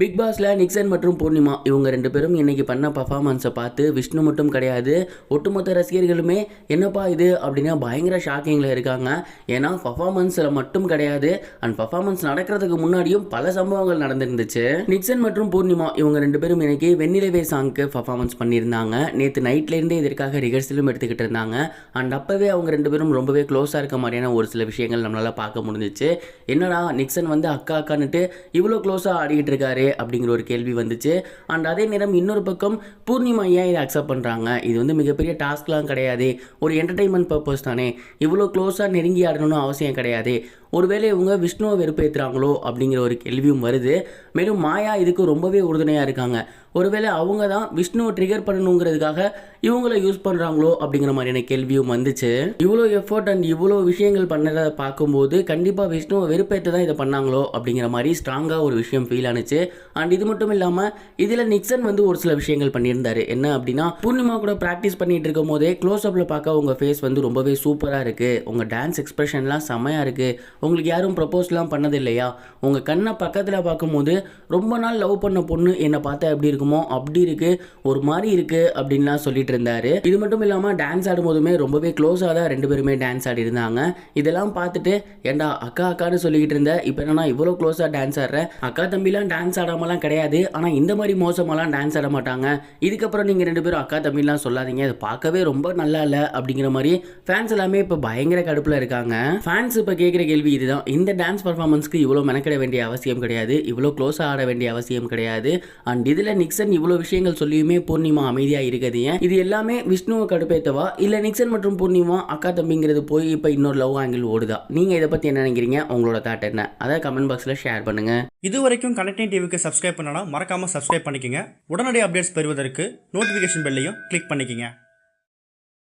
Big பாஸ்ல Nixon மற்றும் பூர்ணிமா இவங்க ரெண்டு பேரும் இன்னைக்கு பண்ண பர்ஃபார்மன்ஸை பார்த்து விஷ்ணு மட்டும் கிடையாது, ஒட்டுமொத்த ரசிகர்களுமே என்னப்பா இது அப்படின்னா பயங்கர ஷாக்கிங்கில் இருக்காங்க. ஏன்னா பர்ஃபார்மன்ஸில் மட்டும் கிடையாது, அண்ட் பர்ஃபார்மன்ஸ் நடக்கிறதுக்கு முன்னாடியும் பல சம்பவங்கள் நடந்துருந்துச்சு. நிக்சன் மற்றும் பூர்ணிமா இவங்க ரெண்டு பேரும் இன்னைக்கு வெண்ணிலவே சாங்க்கு பர்ஃபார்மன்ஸ் பண்ணியிருந்தாங்க. நேற்று நைட்லேருந்தே இதற்காக ரிஹர்சலும் எடுத்துக்கிட்டு இருந்தாங்க. அண்ட் அப்போவே அவங்க ரெண்டு பேரும் ரொம்பவே க்ளோஸாக இருக்க மாதிரியான ஒரு சில விஷயங்கள் நம்மளால் பார்க்க முடிஞ்சிச்சு. என்னடா நிக்சன் வந்து அக்கா அக்கான்னுட்டு இவ்வளோ க்ளோஸாக ஆடிக்கிட்டு இருக்காரு அப்படிங்கிற ஒரு கேள்வி வந்துச்சு. அண்ட் அதே நேரம் இன்னொரு பக்கம் பூர்ணிமா ஏன் இதை அக்செப்ட் பண்ணுறாங்க, இது வந்து மிகப்பெரிய டாஸ்க்லாம் கிடையாது, ஒரு என்டர்டைன்மெண்ட் பர்பஸ் தானே, இவ்வளோ க்ளோஸாக நெருங்கி ஆடணும்னு அவசியம் கிடையாது, ஒருவேளை இவங்க விஷ்ணுவை வெறுப்பேற்றுறாங்களோ அப்படிங்கிற ஒரு கேள்வியும் வருது. மேலும் மாயா இதுக்கு ரொம்பவே உறுதுணையாக இருக்காங்க. ஒருவேளை அவங்க தான் விஷ்ணுவை ட்ரிகர் பண்ணணுங்கிறதுக்காக இவங்கள யூஸ் பண்ணுறாங்களோ அப்படிங்கிற மாதிரியான கேள்வியும் வந்துச்சு. இவ்வளோ எஃபர்ட் அண்ட் இவ்வளோ விஷயங்கள் பண்ணதை பார்க்கும்போது கண்டிப்பாக விஷ்ணுவை வெறுப்பேற்ற தான் இதை பண்ணாங்களோ அப்படிங்கிற மாதிரி ஸ்ட்ராங்காக ஒரு விஷயம் ஃபீல் ஆனிச்சு. அண்ட் இது மட்டும் இல்லாமல் இதில் நிக்சன் வந்து ஒரு சில விஷயங்கள் பண்ணியிருந்தாரு. என்ன அப்படின்னா, பூர்ணிமா கூட ப்ராக்டிஸ் பண்ணிட்டு இருக்கும் போதே க்ளோஸ் அப்பில் பார்க்க உங்கள் ஃபேஸ் வந்து ரொம்பவே சூப்பராக இருக்குது, உங்கள் டான்ஸ் எக்ஸ்பிரஷன்லாம் செம்மையாக இருக்குது, உங்களுக்கு யாரும் ப்ரப்போஸ்லாம் பண்ணது இல்லையா, உங்கள் கண்ணை பக்கத்தில் பார்க்கும்போது ரொம்ப நாள் லவ் பண்ண பொண்ணு என்னை பார்த்தா எப்படி இருக்குமோ அப்படி இருக்குது, ஒரு மாதிரி இருக்குது அப்படின்லாம் சொல்லிட்டு இருந்தாரு. இது மட்டும் இல்லாமல் டான்ஸ் ஆடும்போதுமே ரொம்பவே க்ளோஸாக தான் ரெண்டு பேருமே டான்ஸ் ஆடி இருந்தாங்க. இதெல்லாம் பார்த்துட்டு ஏண்டா அக்கா அக்கான்னு சொல்லிக்கிட்டு இருந்த, இப்போ என்னன்னா இவ்வளோ க்ளோஸாக டான்ஸ் ஆடுற, அக்கா தம்பிலாம் டான்ஸ் ஆடாமலாம் கிடையாது, ஆனால் இந்த மாதிரி மோசமாலாம் டான்ஸ் ஆட மாட்டாங்க, இதுக்கப்புறம் நீங்கள் ரெண்டு பேரும் அக்கா தம்பிலாம் சொல்லாதீங்க, அது பார்க்கவே ரொம்ப நல்லா இல்லை அப்படிங்கிற மாதிரி ஃபேன்ஸ் எல்லாமே இப்போ பயங்கர கடுப்பில் இருக்காங்க. ஃபேன்ஸ் இப்போ கேட்குற கேள்வி இதுதான், இந்த டான்ஸ் பர்ஃபார்மன்ஸ்க்கு இவ்வளோ மெனக்கிட வேண்டிய அவசியம் கிடையாது, இவ்வளோ க்ளோஸாக ஆட வேண்டிய அவசியம் கிடையாது. அண்ட் இதில் நிக்சன் இவ்வளோ விஷயங்கள் சொல்லியுமே பூர்ணிமா அமைதியாக இருக்குது ஏன்? இது எல்லாமே விஷ்ணுவை கடுப்பேற்றவா, இல்லை நிக்சன் மற்றும் பூர்ணிமா அக்கா தம்பிங்கிறது போய் இப்போ இன்னொரு லவ் ஆங்கிள் ஓடுதா? நீங்கள் இதை பற்றி என்ன நினைக்கிறீங்க? உங்களோட தாட் என்ன? அதை கமெண்ட் பாக்ஸில் ஷேர் பண்ணுங்கள். இது வரைக்கும் கனெக்டிங் டிவிக்கு சப்ஸ்கிரைப் பண்ணனா மறக்காமல் சப்ஸ்கிரைப் பண்ணிக்கங்க. உடனடி அப்டேட்ஸ் பெறுவதற்கு நோட்டிஃபிகேஷன் பெல்லையும் கிளிக் பண்ணிக்கங்க.